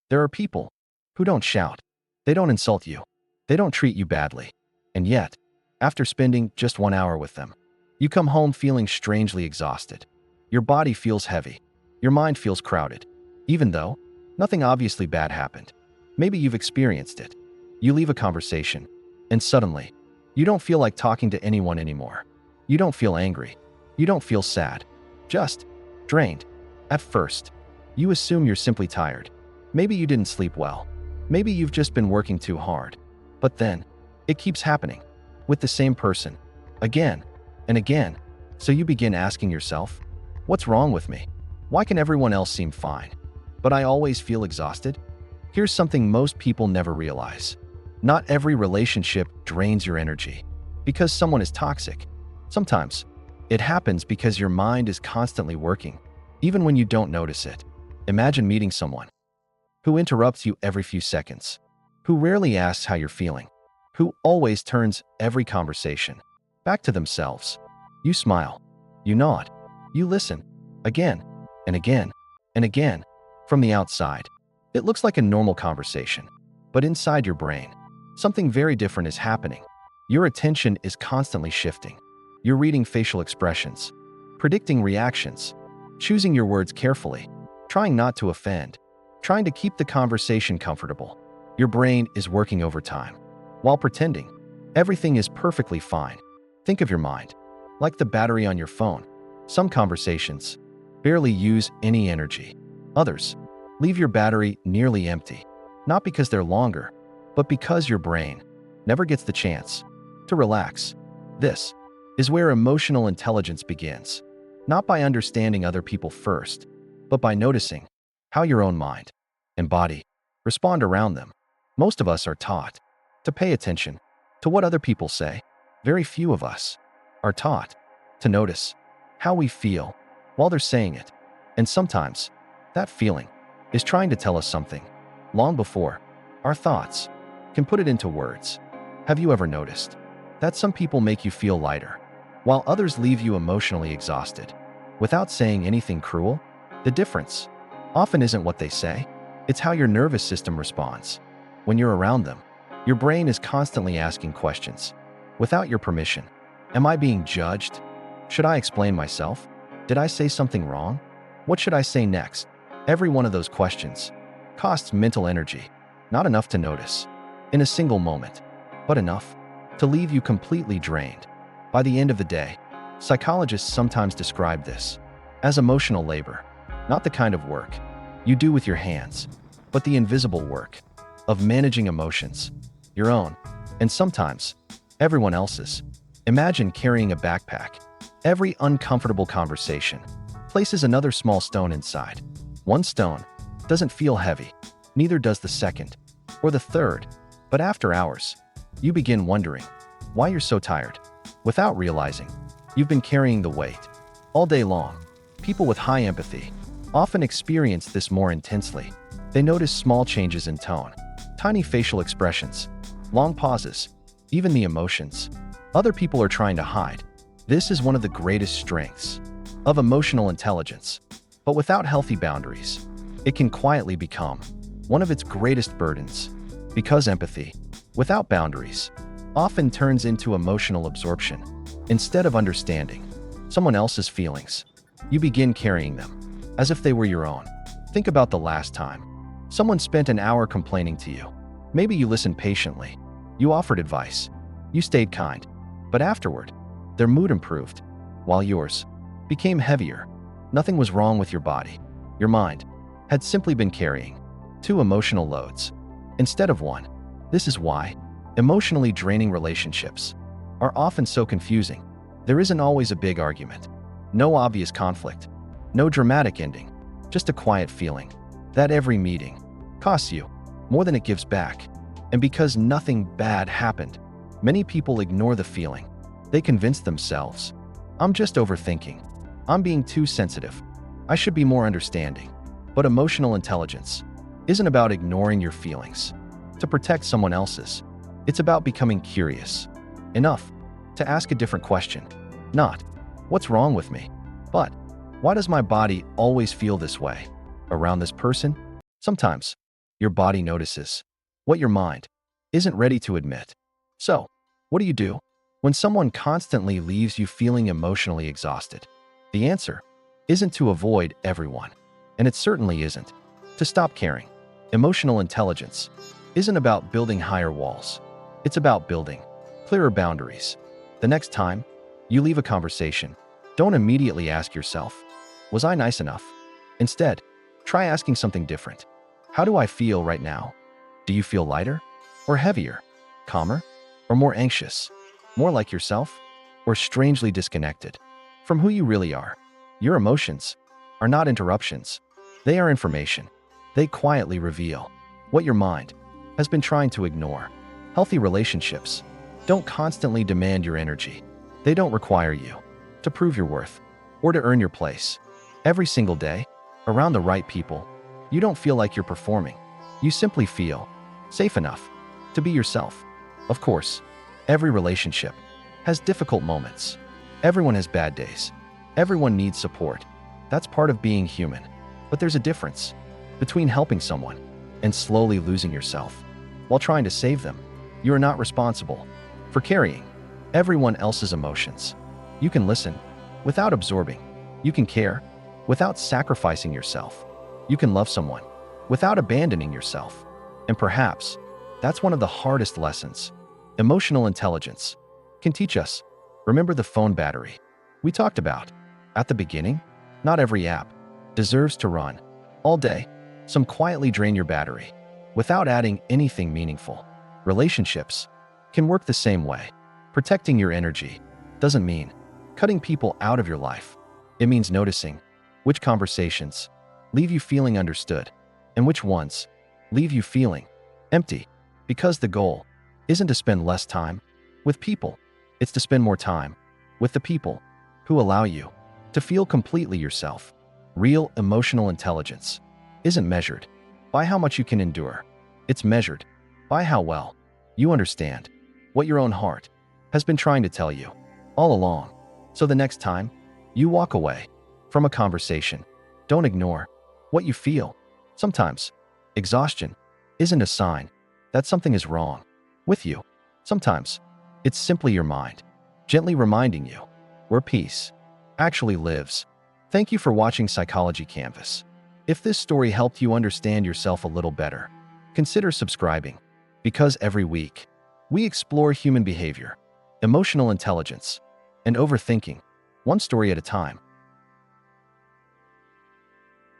There are people who don't shout, they don't insult you, they don't treat you badly. And yet, after spending just 1 hour with them, you come home feeling strangely exhausted. Your body feels heavy, your mind feels crowded, even though nothing obviously bad happened. Maybe you've experienced it. You leave a conversation, and suddenly, you don't feel like talking to anyone anymore. You don't feel angry. You don't feel sad. Just drained. At first, you assume you're simply tired. Maybe you didn't sleep well. Maybe you've just been working too hard. But then, it keeps happening. With the same person. Again and again. So you begin asking yourself, what's wrong with me? Why can everyone else seem fine, but I always feel exhausted? Here's something most people never realize. Not every relationship drains your energy because someone is toxic. Sometimes, it happens because your mind is constantly working, even when you don't notice it. Imagine meeting someone who interrupts you every few seconds, who rarely asks how you're feeling, who always turns every conversation back to themselves. You smile, you nod, you listen, again and again and again. From the outside, it looks like a normal conversation, but inside your brain, something very different is happening. Your attention is constantly shifting. You're reading facial expressions, predicting reactions, choosing your words carefully, trying not to offend, trying to keep the conversation comfortable. Your brain is working overtime while pretending everything is perfectly fine. Think of your mind like the battery on your phone. Some conversations barely use any energy. Others leave your battery nearly empty, not because they're longer, but because your brain never gets the chance to relax. This is where emotional intelligence begins, not by understanding other people first, but by noticing how your own mind and body respond around them. Most of us are taught to pay attention to what other people say. Very few of us are taught to notice how we feel while they're saying it. And sometimes, that feeling is trying to tell us something long before our thoughts can put it into words. Have you ever noticed that some people make you feel lighter, while others leave you emotionally exhausted, without saying anything cruel? The difference often isn't what they say, it's how your nervous system responds. When you're around them, your brain is constantly asking questions. Without your permission, am I being judged? Should I explain myself? Did I say something wrong? What should I say next? Every one of those questions costs mental energy, not enough to notice in a single moment, but enough to leave you completely drained. By the end of the day, psychologists sometimes describe this as emotional labor, not the kind of work you do with your hands, but the invisible work of managing emotions, your own, and sometimes everyone else's. Imagine carrying a backpack. Every uncomfortable conversation places another small stone inside. One stone doesn't feel heavy, neither does the second or the third, but after hours, you begin wondering why you're so tired. Without realizing, you've been carrying the weight all day long. People with high empathy often experience this more intensely. They notice small changes in tone, tiny facial expressions, long pauses, even the emotions other people are trying to hide. This is one of the greatest strengths of emotional intelligence. But without healthy boundaries, it can quietly become one of its greatest burdens. Because empathy, without boundaries, often turns into emotional absorption. Instead of understanding someone else's feelings, you begin carrying them as if they were your own. Think about the last time someone spent an hour complaining to you. Maybe you listened patiently, you offered advice, you stayed kind, but afterward, their mood improved, while yours became heavier. Nothing was wrong with your body. Your mind had simply been carrying two emotional loads instead of one. This is why emotionally draining relationships are often so confusing. There isn't always a big argument, no obvious conflict, no dramatic ending, just a quiet feeling that every meeting costs you more than it gives back. And because nothing bad happened, many people ignore the feeling. They convince themselves, I'm just overthinking. I'm being too sensitive. I should be more understanding. But emotional intelligence isn't about ignoring your feelings to protect someone else's. It's about becoming curious enough to ask a different question. Not, what's wrong with me? But, why does my body always feel this way around this person? Sometimes, your body notices what your mind isn't ready to admit. So, what do when someone constantly leaves you feeling emotionally exhausted? The answer isn't to avoid everyone, and it certainly isn't to stop caring. Emotional intelligence isn't about building higher walls. It's about building clearer boundaries. The next time you leave a conversation, don't immediately ask yourself, was I nice enough? Instead, try asking something different. How do I feel right now? Do you feel lighter or heavier, calmer or more anxious, more like yourself or strangely disconnected from who you really are? Your emotions are not interruptions. They are information. They quietly reveal what your mind has been trying to ignore. Healthy relationships don't constantly demand your energy. They don't require you to prove your worth or to earn your place. Every single day, around the right people, you don't feel like you're performing. You simply feel safe enough to be yourself. Of course, every relationship has difficult moments. Everyone has bad days. Everyone needs support. That's part of being human. But there's a difference between helping someone and slowly losing yourself while trying to save them. You are not responsible for carrying everyone else's emotions. You can listen without absorbing. You can care without sacrificing yourself. You can love someone without abandoning yourself. And perhaps that's one of the hardest lessons emotional intelligence can teach us. Remember the phone battery we talked about at the beginning? Not every app deserves to run all day. Some quietly drain your battery without adding anything meaningful. Relationships can work the same way. Protecting your energy doesn't mean cutting people out of your life. It means noticing which conversations leave you feeling understood and which ones leave you feeling empty. Because the goal isn't to spend less time with people, it's to spend more time with the people who allow you to feel completely yourself. Real emotional intelligence isn't measured by how much you can endure. It's measured by how well you understand what your own heart has been trying to tell you all along. So the next time you walk away from a conversation, don't ignore what you feel. Sometimes exhaustion isn't a sign that something is wrong with you. Sometimes it's simply your mind gently reminding you where peace actually lives. Thank you for watching Psychology Canvas. If this story helped you understand yourself a little better, consider subscribing, because every week we explore human behavior, emotional intelligence, and overthinking, one story at a time.